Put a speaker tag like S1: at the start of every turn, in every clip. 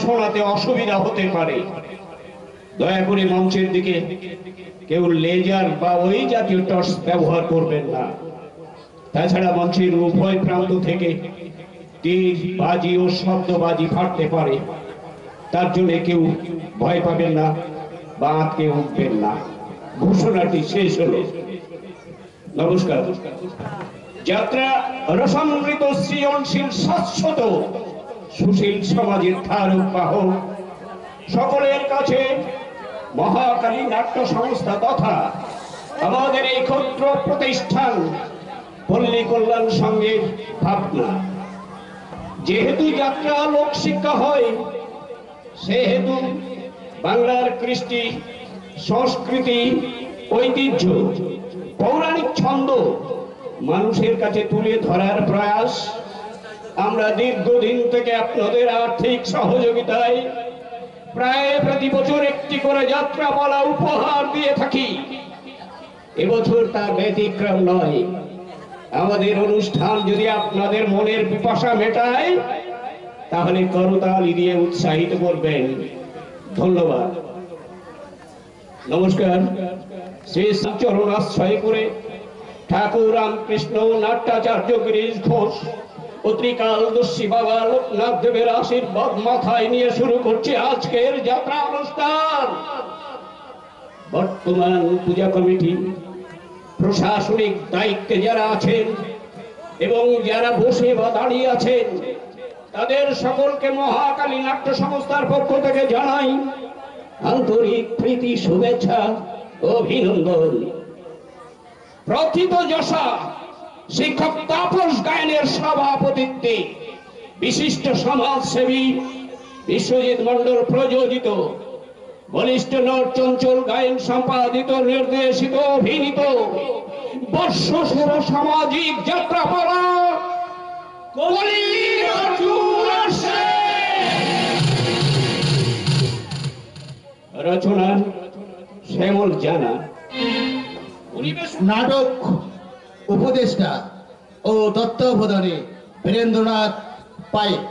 S1: শোনাতে অসুবিধা হতে পারে, দয়া করে মঞ্চের দিকে কেউ লেজার বা ওই জাতীয় টর্চ ব্যবহার করবেন না। তাছাড়া মঞ্চের উভয় প্রান্ত থেকে তীর বাজি ও শব্দবাজি ফাটতে পারে, তার জন্য কেউ ভয় পাবেন না বা আঁতকে উঠবেন না। ঘোষণাটি শেষ হলো। নমস্কার। যাত্রা রসামৃত সৃজনশীল শাশ্বত সুশীল সমাজের ধারক বাহক সকলের কাছে মহাকালী নাট্য সংস্থা তথা আমাদের এই ক্ষুদ্র প্রতিষ্ঠান পল্লী কল্যাণ সংঘের ভাবনা, যেহেতু যাত্রা লোক শিক্ষা হয়, সেহেতু বাংলার কৃষ্টি সংস্কৃতি ঐতিহ্য পৌরাণিক ছন্দ মানুষের কাছে তুলে ধরার প্রয়াস আমরা দীর্ঘদিন থেকে আপনাদের আর্থিক সহযোগিতায় প্রায় প্রতি বছর একটি করে যাত্রাপালা উপহার দিয়ে থাকি। এবছর তার ব্যতিক্রম নয়। আমাদের অনুষ্ঠান যদি আপনাদের মনের পিপাসা মেটায় তাহলে করতালি দিয়ে উৎসাহিত করবেন। ধন্যবাদ। নমস্কার। শ্রী চরণাশ্রয় করে ঠাকুর রামকৃষ্ণ নাট্যাচার্য গিরিশ ঘোষ ও ত্রিকালদর্শী বাবা লোকনাথ দেবের আশীর্বাদ মাথায় নিয়ে শুরু করছে আজকের যাত্রা অনুষ্ঠান। বর্তমান পূজা কমিটি প্রশাসনিক দায়িত্বে যারা আছেন এবং যারা বসে বা দাঁড়িয়ে আছেন তাদের সকলকে মহাকালী নাট্য সংস্থার পক্ষ থেকে জানাই আন্তরিক প্রীতি, শুভেচ্ছা, অভিনন্দন। প্রথিত যশা শিক্ষক তাপস গায়নের সভাপতিত্বে বিশিষ্ট সমাজসেবী বিশ্বজিৎ মন্ডল প্রযোজিত বলিষ্ঠ নট চঞ্চল গায়ন সম্পাদিত নির্দেশিত অভিনীত বর্ষসেরা সামাজিক যাত্রাপালা কলির অর্জুন আসে। রচনা শ্যামল জানা।
S2: নাটক উপদেষ্টা ও তত্ত্বাবধানে বীরেন্দ্রনাথ পাইক।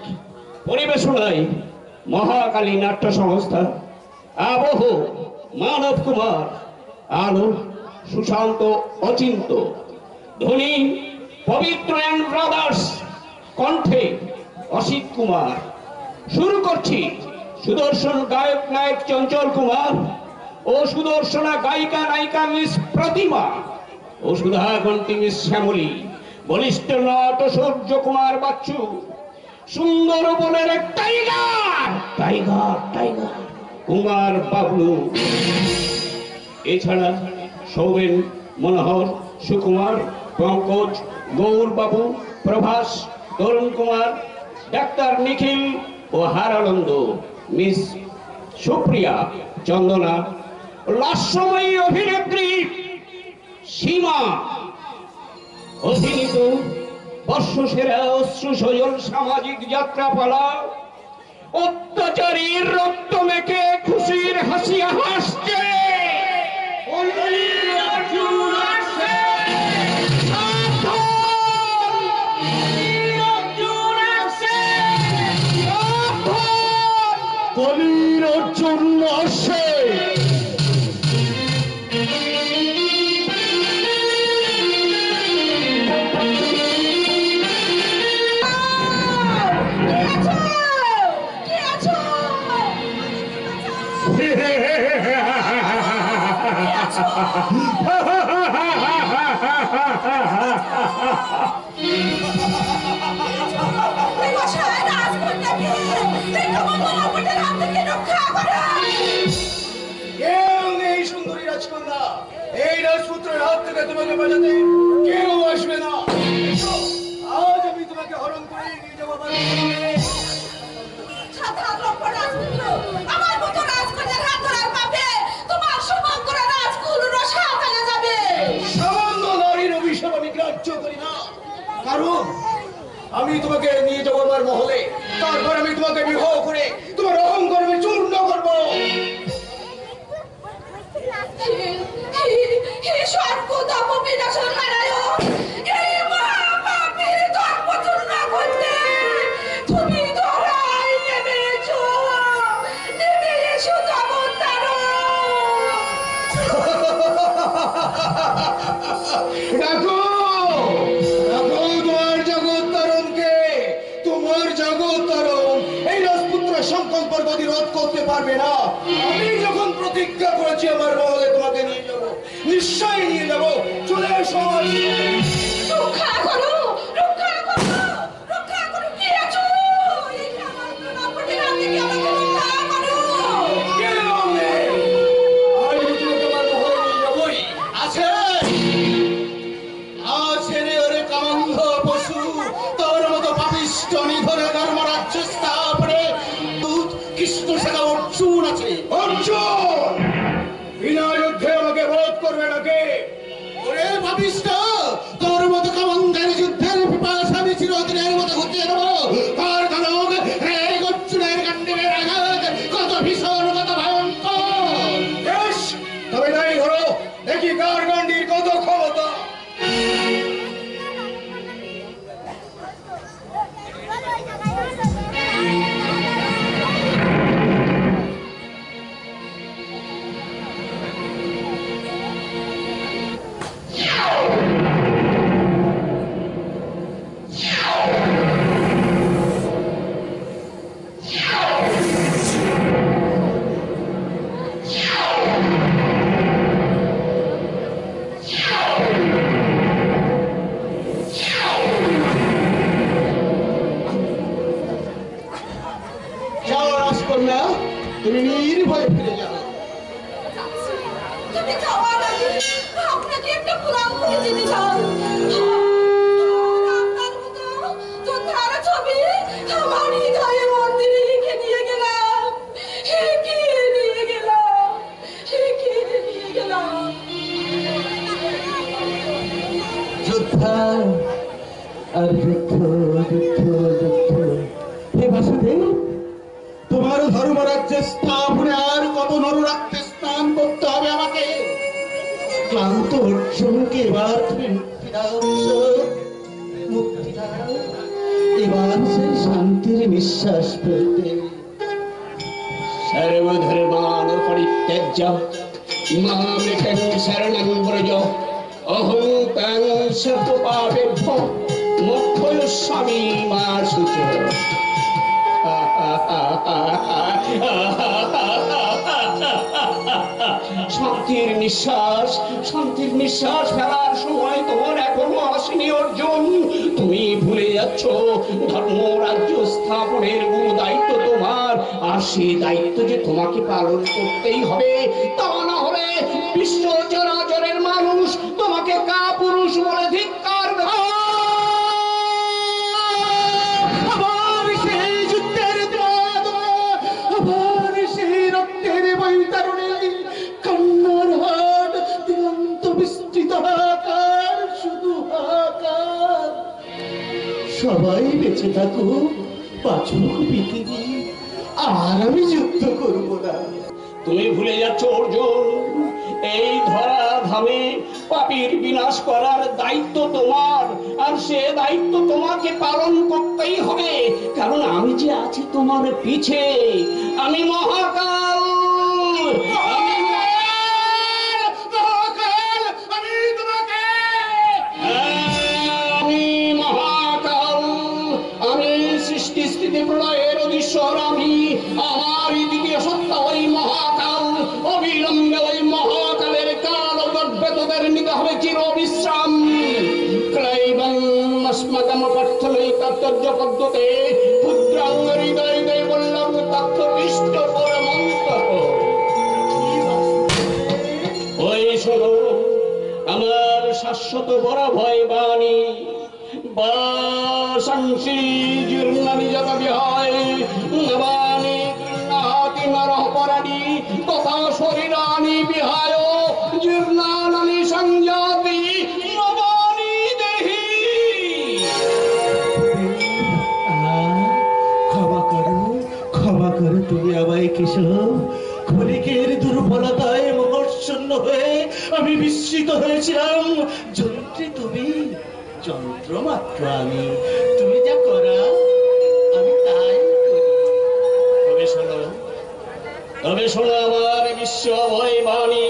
S1: পরিবেশনায় মহাকালী নাট্য সংস্থা, আবহ মানব কুমার, আলো সুশান্ত অচিন্ত, ধ্বনি পবিত্র অ্যান্ড ব্রাদার্স, কণ্ঠে অসিত কুমার। শুরু করছি সুদর্শন গায়ক নায়ক চঞ্চল কুমার ও সুদর্শনা গায়িকা নায়িকা মিস প্রতিমা ও সুধাকণ্ঠী মিস শ্যামলী, বলিষ্ঠ নট সূর্য কুমার বাচ্চু, সুন্দর বনের tiger tiger tiger Kumar Bablu. এছাড়া সৌমেন, মনোহর, সুকুমার, পঙ্কজ, গৌর বাবু, প্রভাস, তরুণ কুমার, ডাক্তার নিখিল ও হারানন্দ, মিস সুপ্রিয়া, চন্দনা, লাস্যময়ী অভিনেত্রী সীমা। অভিনীত বর্ষসেরা অশ্রুসজল সামাজিক যাত্রাপালা অত্যাচারীর রক্ত মেখে খুশির হাসি হাসছে।
S2: কলির অর্জুন আসে।
S3: সুন্দরী রাজকন্যা, এই রাজপুত্রের হাত থেকে তোমাকে বাঁচাতে কেউ আসবে না। আজ আমি তোমাকে হরণ করে নিয়ে যাবো। সামান্য নারীর অভিশাপ আমি গ্রাহ্য করি না, কারণ আমি তোমাকে নিয়ে যাবো আমার মহলে। তারপরে তোমাকে বিবাহ করে তোমার অহংকারকে চূর্ণ করবো। ডাকো ডাকো তোমার জগত্তরণকে, তোমার জগত্তরণ এই রাজপুত্র সংকল্প প্রতিরোধ করতে পারবে না। আমি যখন প্রতিজ্ঞা করেছি আমার মহলে তোমাকে নিয়ে যাবো, নিশ্চয়ই নিয়ে যাবো। চলে এসো আমার
S4: রক্ষা করো, রক্ষা করো, রক্ষা করো। কে আছো? এই আমার প্রণামপতি রানীকে আমাকে রক্ষা করো।
S3: কে নামে? আমি তোমাকে আমার মহলে নিয়ে যাবোই।
S2: আছে আছে রে ওরে কামন্ধ পশু, তোর মতো পাপিষ্ঠ নিধনে ধর্মরাজ্য স্থাপনে দূত কৃষ্ণ শাখা অর্জুন আছে।
S3: অর্জুন বিনা যুদ্ধে আমাকে বধ করবে নাকি?
S2: ওরে পাপিষ্ঠ, তোর মতো কামন্ধের যুদ্ধের পিপাসা আমি চিরদিনের মতো ঘুরিয়ে দেবো। তার ধনক রে অর্জুনের গান্ডীবের আঘাত কত ভীষণ, কত ভয়ঙ্কর।
S3: বেশ, তবে নাই ধরো, দেখি কার গান্ডির কত ক্ষমতা।
S2: যাও রাজকন্যা, তুমি নির্ভয়ে ফিরে যাও।
S4: তুমি যাওয়ার আগে আপনাকে একটা প্রণাম করে দিতে চাই। আপনার মতো যোদ্ধার ছবি আমার হৃদয়ে মন্দিরে লিখে নিয়ে গেলাম। এগিয়ে নিয়ে গেলাম, এগিয়ে নিয়ে গেলাম।
S2: যোদ্ধা আর যুদ্ধ, যুদ্ধ, যুদ্ধ। হে বাসুদেব, তোমার ধর্মরাজ্যে স্থাপনে আর কত নররাত্রে স্নান করতে হবে আমাকে? ক্লান্ত অর্জুনকে এবার তুমি মুক্তি দাও, ঈশ্বর, মুক্তি দাও। এবার সে শান্তির নিঃশ্বাস ফেলতে।
S1: सर्वधर्मान परित्यज्य मामेकं शरणं व्रज अहं तं सर्वपापेभ्यो मोक्षयिष्यामि मा शुचः। শান্তির নিঃশ্বাস, শান্তির নিঃশ্বাস ফেলার সময় তোমার এখনো আসেনি অর্জুন। তুমি ভুলে যাচ্ছ ধর্ম রাজ্য স্থাপনের গুরু দায়িত্ব তোমার, আর সেই দায়িত্ব যে তোমাকে পালন করতেই হবে। তা না হলে বিশ্ব চরাচরের মানুষ তোমাকে কাপুরুষ বলে ধিক্কার দেবে।
S2: আবার সেই যুদ্ধের দ্রোহ, আবার সেই রক্তের বৈতরণী, কান্নার হাট, দিগন্ত বিস্তৃত হাহাকার, শুধু হাহাকার। সবাই বেঁচে থাকুক, বাঁচুক পৃথিবী, আর আমি যুদ্ধ করব না।
S1: তুমি ভুলে যাচ্ছ অর্জুন, এই ধরা ধামে পাপীর বিনাশ করার দায়িত্ব তোমার, আর সে দায়িত্ব তোমাকে পালন করতেই হবে। কারণ আমি যে আছি তোমার পিছে, আমি মহাকাল। আমি মহাকাল, আমি সৃষ্টি স্থিতি প্রলয়ের অধীশ্বর। আমি আমার দ্বিতীয় সত্তা ওই মহাকাল। অবিলম্বে ওই মহাকালের কাল গর্ভেতদের নিতে হবে চির বিশ্রাম। ক্লাইবং अस्मकं पठ्यमैतत्तज्ज पद्धते ক্ষুদ্রাং হৃদয় দেবল্লভ তত্ত্ববিষ্ট পরমন্তঃ। ওই শোনো আমার শাশ্বত বড় ভয় বাণী। বাসাংসি জীর্ণানি যত বিহায় নবানি গৃহ্ণাতি নরঃ পরাণি তথা শরীরানি বিহায় জীর্ণানি সংযাতি নবানি দেহি।
S2: ক্ষমা করুন, করো তুমি আমায় কেশব। ক্ষণিকের দুর্বলতায় মোহচ্ছন্ন হয়ে আমি বিস্মিত হয়েছিলাম। যন্ত্রী তুমি, যন্ত্র মাত্র আমি। তুমি যা করা আমি তাই করি।
S1: তবে শোনো আমার বিশ্ব অভয় বাণী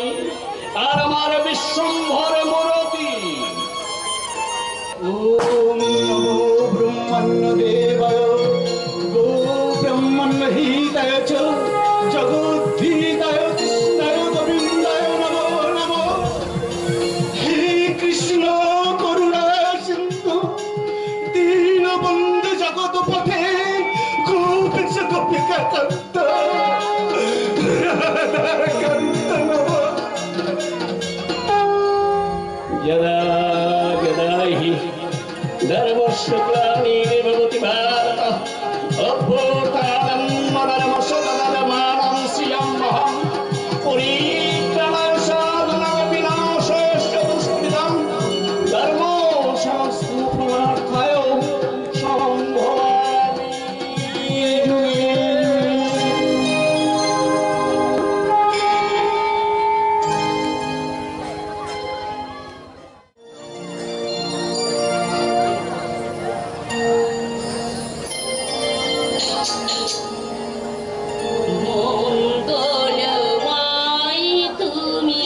S1: আর আমার বিশ্বম্ভর মূরতি।
S2: ওম নমো ব্রহ্মণ্য দেবায় গো ব্রহ্মণ্য হিতায় চ জগদ্ধিতায় কৃষ্ণায় গোবিন্দায় নমো নমো। হে কৃষ্ণ করুণা সিন্ধু দীনবন্ধু জগৎ পথে গোপীশ গোপিকা কান্ত কান্ত নমো।
S1: यदा यदा हि धर्मस्य ग्लानिर्भवति भारतः अभ्युत्थानं मदनमसदनमानं श्रियमहं परित्राणाय साधनाय विनाशाय दुष्कृतं धर्मो संस्थापनार्थाय सम्भवामि युगे।
S4: মঙ্গলময় তুমি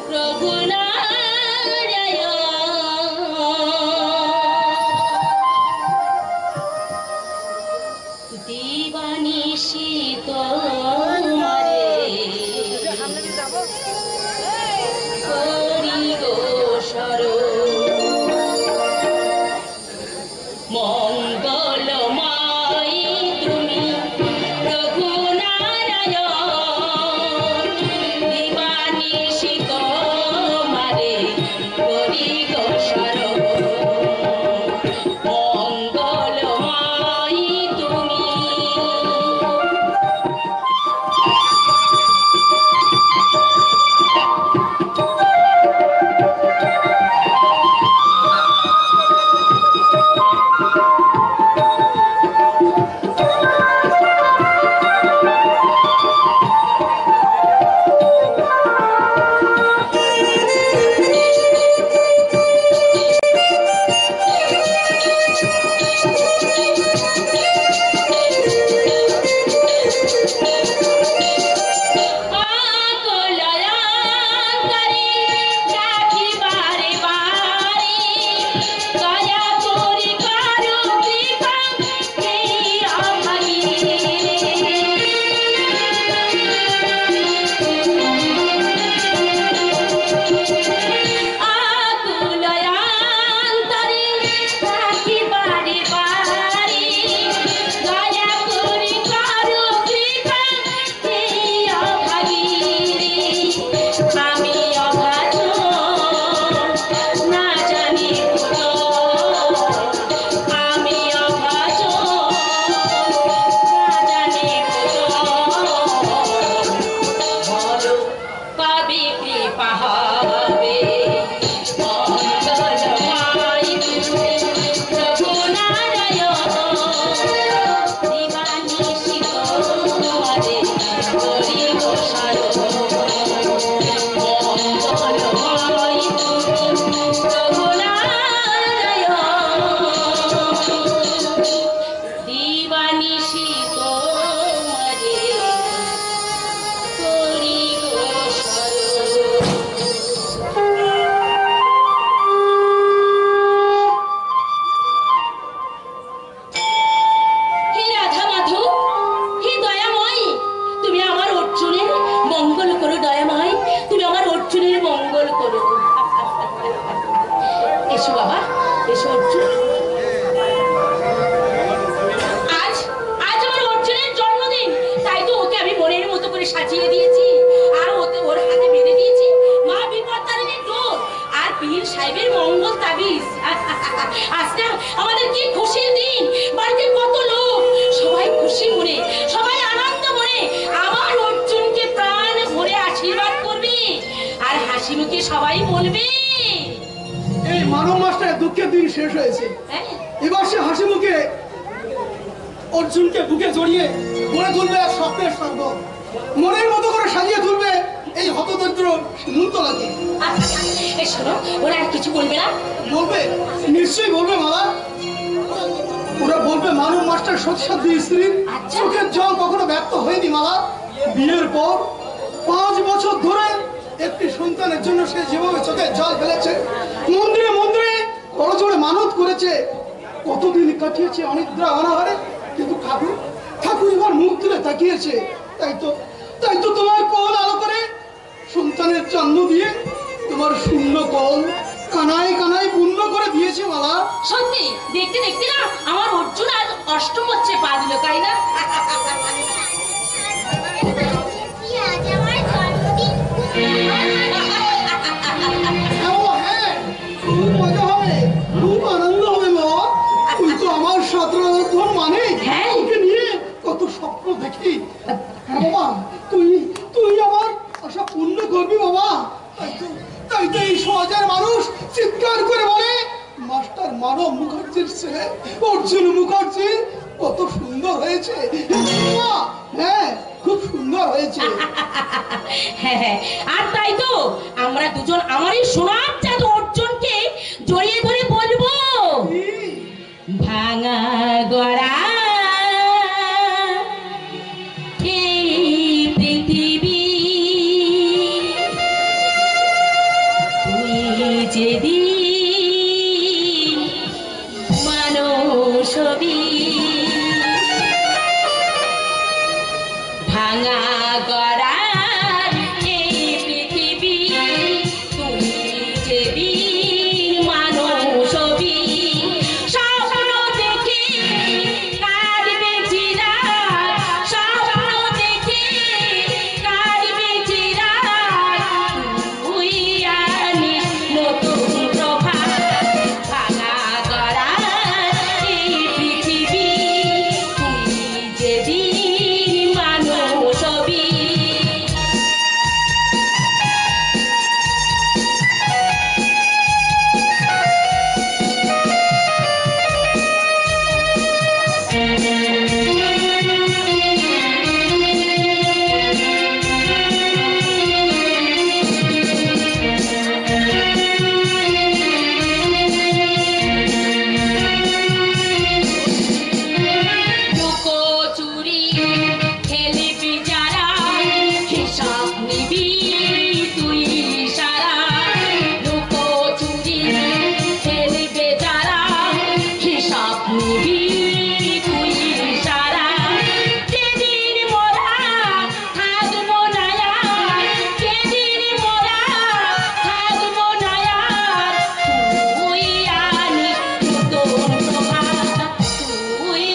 S4: প্রভু নারায়ণ দিবানিশি তোমারে করি গো শরণ। মঙ্গলময় তুমি প্রভু নারায়ণ দিবানিশি তোমারে করি গো শরণ। মঙ্গলময় তুমি
S3: মানুষ মানব মাস্টারের দুঃখের দিন শেষ হয়েছে। এবার সে হাসি মুখে অর্জুনকে বুকে জড়িয়ে গড়ে তুলবে এক স্বপ্নের স্বর্গ, মনের মতো করে সাজিয়ে তুলবে এই হতদরিদ্র নুনতলাকে।
S4: শোনো, ওরা আর কিছু বলবে না?
S3: বলবে, নিশ্চয়ই বলবে মালা। ওরা বলবে মানব মাস্টার সৎসাধ্যী স্ত্রীর চোখের জল কখনো ব্যর্থ হয়নি মালা। বিয়ের পর 5 বছর ধরে একটি সন্তানের জন্য সে যেভাবে চোখের জল ফেলেছে, মন্দিরে মন্দিরে বড় জোরে মানত করেছে, কতদিন কাটিয়েছে অনিদ্রা অনাহারে, কিন্তু ঠাকুর এবার মুখ তুলে তাকিয়েছে। তাই তো তোমার কোল আলো করে সন্তানের জন্ম দিয়ে তোমার শূন্য কোল কানায় কানায় পূর্ণ করে দিয়েছে মালা।
S4: সত্যি দেখতে দেখতে না আমার অর্জুন আজ অষ্টম হচ্ছে পা দিল, তাই না?
S3: খুব মজা হবে, খুব আনন্দ হবে মা। তুই তো আমার 17 মানে ওকে নিয়ে কত স্বপ্ন দেখি। হ্যাঁ বাবা, তুই আমার আশা পূর্ণ করবি বাবা। তাই তো এই সমাজের মানুষ চিৎকার করে বলে, মাস্টার মানব মুখার্জির ছেলে অর্জুন মুখার্জি কত সুন্দর হয়েছে। হ্যাঁ, খুব সুন্দর হয়েছে।
S4: হ্যাঁ, আর তাই তো আমরা দুজন আমার এই সোনার চাঁদ অর্জুনকে জড়িয়ে ধরে বলবো, ভাঙা গড়া এই পৃথিবী, তুই যেদিন মানুষ হবি, ভাঙা গড়া এই পৃথিবী, তুই যেদিন মানুষ হবি, স্বপ্ন দেখে কাটবে চিরাগ, স্বপ্ন দেখে কাটবে চিরাগ, তুই আনিস নতুন প্রভাত, ভাঙা গড়া এই পৃথিবী, তুই যেদিন মানুষ হবি। লুকোচুরি খেলবি যারা, হিসাব নিবি তুই সারা, লুকোচুরি খেলবে যারা, হিসাব নিবি তুই সারা, যেদিন মোরা থাকবো না আর, যেদিন মোরা থাকবো না আর, তুই আনিস নতুন প্রভাত, তুই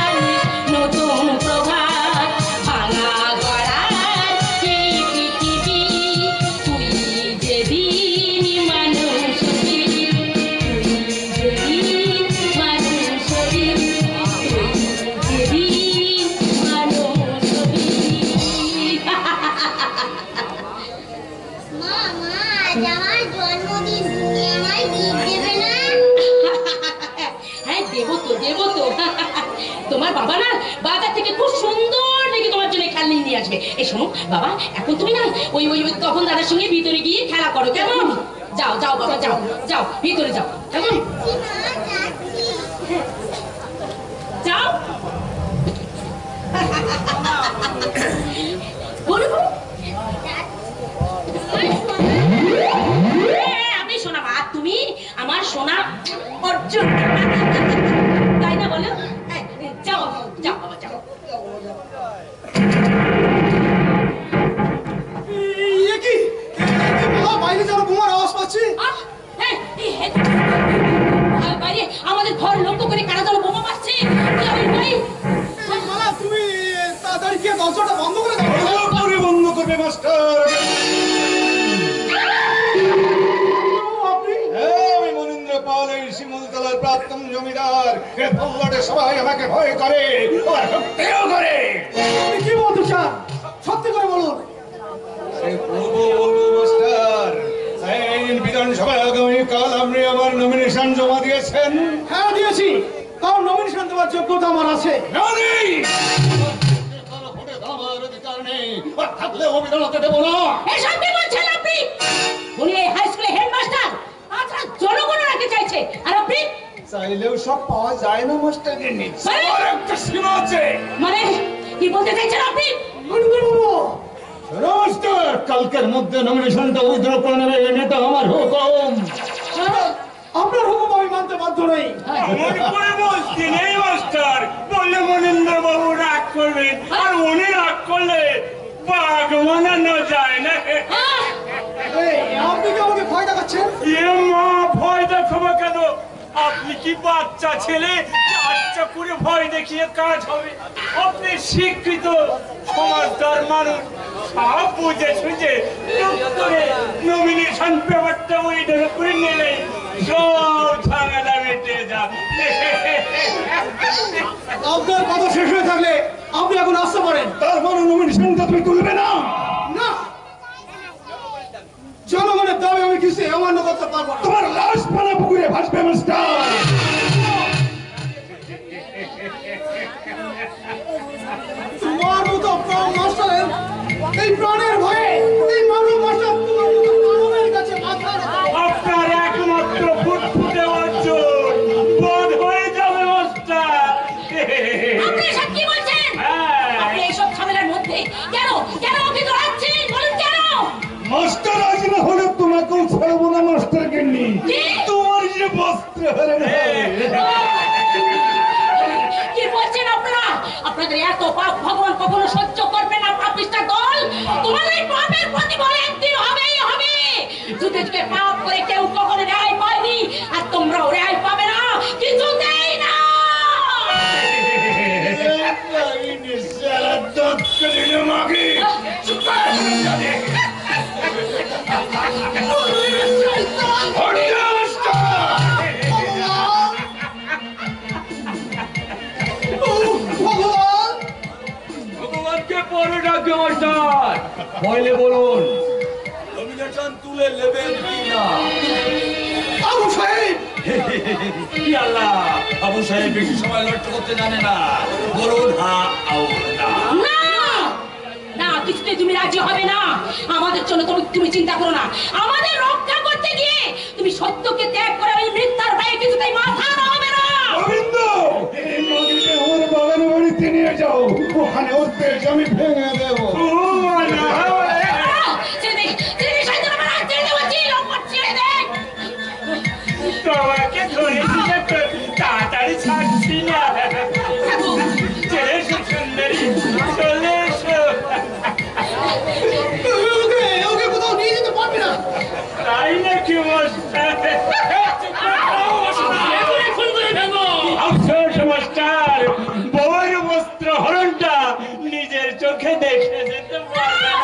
S4: আনিস নতুন প্রভাত, ভাঙা গড়া এই পৃথিবী, তুই যেদিন মানুষ হবি, তুই যেদিন মানুষ হবি, তুই যেদিন মানুষ হবি।
S5: মা, আজ আমার জন্মদিন, তুমি আমায় গিফট দেবে না?
S4: হ্যাঁ, দেবো তো। তোমার বাবা না বাজার থেকে খুব সুন্দর নাকি তোমার জন্য খেলনা নিয়ে আসবে। এই শোনো বাবা, এখন তুমি না ওই তখন দাদার সঙ্গে ভিতরে গিয়ে খেলা করো, কেমন? যাও বাবা, যাও ভিতরে যাও, কেমন?
S5: যাচ্ছি মা, যাচ্ছি।
S4: যাও। বলো। আমি সোনা মা, তুমি আমার সোনা অর্জুন, তাই না বলো? যাও বাবা, যাও।
S3: বাইরে যেন বোমার আওয়াজ পাচ্ছি।
S4: বাইরে আমাদের ঘর লক্ষ্য করে কারা যেন বোমা মারছে।
S3: মালা, তুমি তাড়াতাড়ি গিয়ে দরজাটা বন্ধ করে দাও।
S2: বন্ধ করবে মাস্টার। আমি মনীন্দ্র পাল, এই শিমুলতলার প্রাক্তন জমিদার। সবাই আমাকে ভয় করে, করে।
S3: কি বলতে চান? সত্যি করে বলুন।
S2: মাস্টার,
S3: সভায় আগামীকাল আপনি আমার নমিনেশন জমা দিয়েছেন?
S6: হ্যাঁ দিয়েছি, কারণ নমিনেশন দেওয়ার যোগ্যতা আমার আছে।
S2: আমার অধিকার নেই, আর থাকলে অভিধান হতে দেবো না।
S4: এসব কি বলছেন আপনি? উনি এই হাই স্কুলে হেডমাস্টার, আচ্ছা জনগণ রাখতে চাইছে, আর আপনি
S3: চাইলেও সব পাওয়া যায় না মাস্টারকে নিচ্ছে।
S4: মানে?
S3: একটা সীমা আছে।
S4: মানে কি বলতে চাইছেন আপনি?
S1: মাস্টার, কালকের মধ্যে নমিনেশনটা উইথড্র করে নেবে, এটা আমার হুকুম।
S6: আপনার হুকুম আমি মানতে বাধ্য নই।
S7: মনে করে বলছি নেই মাস্টার, বললে মনীন্দ্র বাবু রাগ করবেন, আর উনি রাগ করলে বাঘ মানানো যায় না।
S6: এই, আপনি কি আমাকে ভয় দেখাচ্ছেন?
S7: এ মা, ভয় দেখাবো কেন? আপনি কি বাচ্চা ছেলে? বাচ্চা করে ভয় দেখিয়ে কাজ হবে? আপনি শিক্ষিত সমাজদার মানুষ, সব বুঝে সুঝে নমিনেশন পেপারটা উইড্র করে নিলে সব ঝামেলা মিটে যাবে।
S6: আপনার কথা শেষ হয়ে থাকলে আপনি এখন আসতে পারেন।
S3: তার মানে নমিনেশনটা তুমি তুলবে না?
S6: না, জনগণের দাবি আমি কিছু অমান্য করতে পারবো না।
S3: তোমার লাশ পানা পুকুরে ভাসবে মাস্টার।
S6: তোমার মতো প্রাণ মাস্টারের এই প্রাণের ভয়ে এই মানব মাস্টার তোমার মতো মানবের কাছে মাথা রাখে।
S7: আপনার একমাত্র ফুটফুটে অর্জন বন্ধ হয়ে যাবে মাস্টার।
S4: আপনি সব কি বলছেন? আপনি এইসব ঝামেলার মধ্যে কেন কেন ওকে জড়াচ্ছেন? বলুন কেন?
S3: মাস্টার আজ না হলে তোমাকেও ছাড়বো না মাস্টারকে নিয়ে।
S4: কি?
S3: তোমার যে বস্ত্র হরে না।
S4: কি বলছেন আপনারা? আপনাদের এত পাপ ভগবান কখনো সহ্য করবে না। পাপিষ্ঠ দল, তোমাদের এই পাপের প্রতিফল একদিন হবেই হবে। যুগে যুগে পাপ করে কেউ কখনো রেহাই পায়নি, আর তোমরাও রেহাই পাবে না, কিছুতেই না।
S6: ভগবান,
S1: ভগবানকে পরে ডাকে মাস্টার। পয়লে বলুন নমিনেশন তুলে নেবেন কিনা?
S6: আবু সাহেব,
S1: কি আল্লাহ, আবু সাহেব বেশি সময় নষ্ট করতে জানে না। বলুন হ্যাঁ আর না।
S4: না না, কিছুতে তুমি রাজি হবে না। আমাদের জন্য তুমি চিন্তা করো না। আমাদের রক্ষা করতে গিয়ে তুমি সত্যকে ত্যাগ করে ওই মিথ্যার ভয়ে কিছুতেই মাথা হবে না।
S3: গোবিন্দ, এই নদীতে আমার বাগানের বাড়িতে নিয়ে যাও, ওখানে ওদের জমি ভেঙে দেবো।
S4: ছেড়ে দে, ছেড়ে দে, সাইকেল আমার হাত ছেড়ে দে বলছি, লম্বা ছেড়ে দে।
S7: তোমাকে ধরে দিয়ে তাড়াতাড়ি ছাড়ছি না। চলে এসো সুন্দরী, চলে এসো।
S6: ওকে কোথাও নিয়ে যেতে পারবে না।
S7: তাই নাকি মাস্টার? আফসোস মাস্টার, বউয়ের বস্ত্র হরণটা নিজের চোখে দেখে যেতে পারবে না।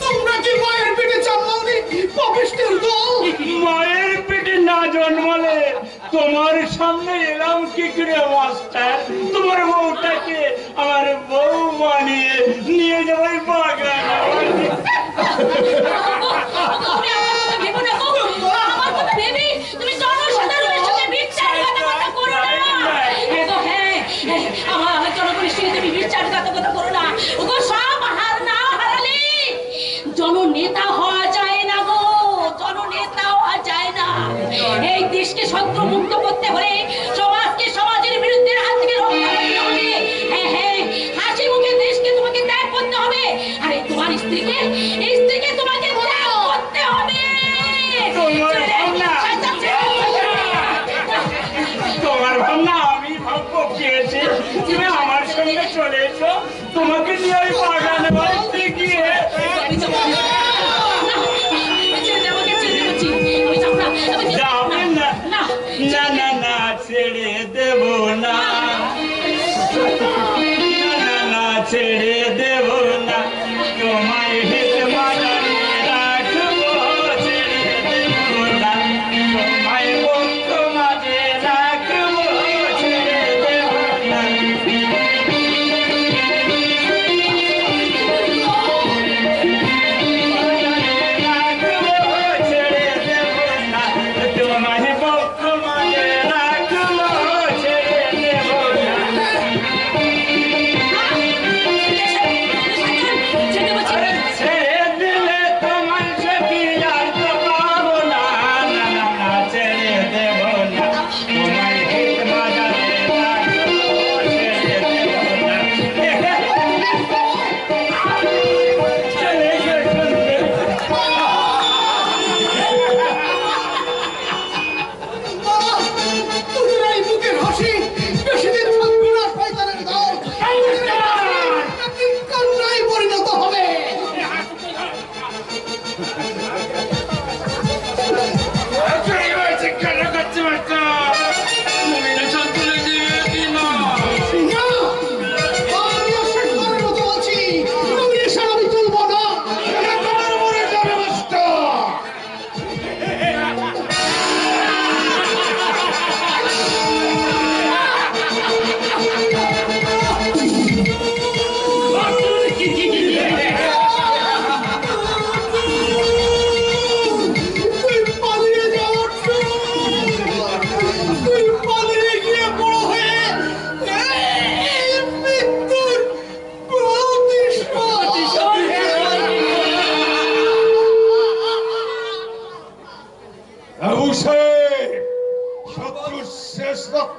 S6: তোমরা কি মায়ের পেটে জন্মাওনি? পাপিষ্টের দল।
S7: মায়ের পেটে না জন্মালে তোমার সামনে এলাম কি করে মাস্টার? তোমার বউটাকে আমার বউ বানিয়ে নিয়ে যাওয়াই বাগান।
S4: তুমি আমার কথা ভেবো না গো। আমার কথা ভেবে তুমি জনসাধারণের সাথে বিশ্বাসঘাতকতা করো না। এগো হ্যাঁ, আমার জনগণের সঙ্গে তুমি বিশ্বাসঘাতকতা করো না। ওগো সব হার না হারালে জননেতা হওয়া যায় না গো, জননেতা হওয়া যায় না। এই দেশকে শত্রু মুক্ত করতে হলে সমাজকে সমাজের বিরুদ্ধে হাত থেকে রক্ষা করতে হবে। হ্যাঁ হ্যাঁ, হাসি মুখে দেশকে তোমাকে ত্যাগ করতে হবে, আর এই তোমার স্ত্রীকে তোমাকে ত্যাগ করতে হবে।
S7: তোমার ভাবনা আমি ভাগ্য পেয়েছি। তুমি আমার সঙ্গে চলে এসো, তোমাকে নিয়ে ওই বাগানে বাড়িতে গিয়ে যাবে না। না না না, ছেড়ে দেব না, না না ছেড়ে দেব না, তোমায় হেত বাগানে রাখবো, ছেড়ে দেব না, তোমায় বন্ধ মাঝে রাখবো, ছেড়ে দেব না।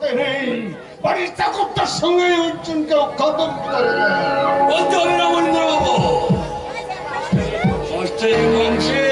S2: বলতে নেই, বাড়ির চাকরটার সঙ্গে অর্জুনকেও খতম করে দেয়।
S8: বলতে হবে না মহেন্দ্র বাবু, অষ্টে বংশে